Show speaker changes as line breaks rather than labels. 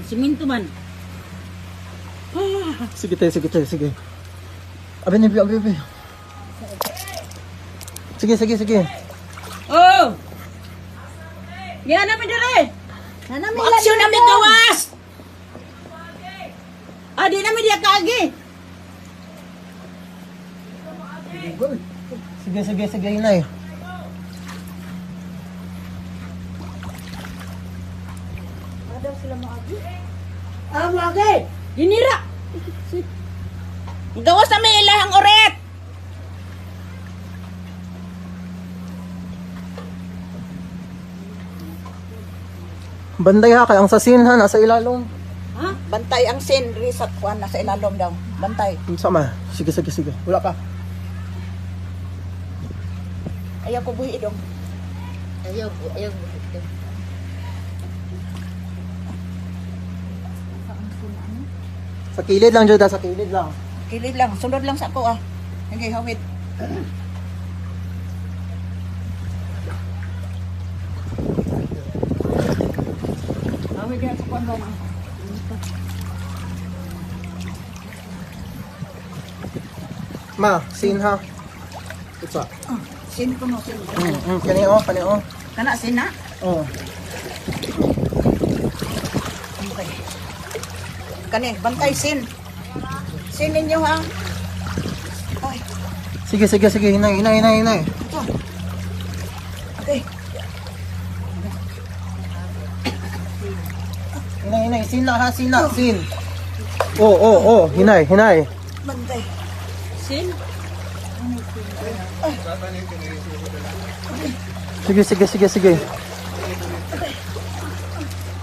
Siminto man.
Sige tayo, sige. Abi. Sige.
Oh! Yan namin dali! Aksyon namin gawas! Di namin diya kaagi!
Sige, inay.
Wagi! Dinira! Gawas namin ilahang oret!
Banday ha, kaya ang sasin ha, nasa ilalong.
Ha? Bantay ang sin, risat kuan nasa ilalom daw. Bantay.
Sama, sige. Wala ka.
Ayaw ko buhi dong. Ayaw.
Sa kilid lang, Joda, sa kilid lang.
Kilid lang, sunod lang sa ako Hanggang hawit. Hawit yan sa kuan ba na.
Ma, sin ha. Ito.
Sin ko no, sin.
Kani o.
Kana sin na?
Oh.
Okay. Kani, bantay sin. Sin ninyo ha. Oy,
Sige, inay.
ito. Okay.
Inay, sin na ha, sin. Oh, hinay.
Bantay. Sin?
Sige.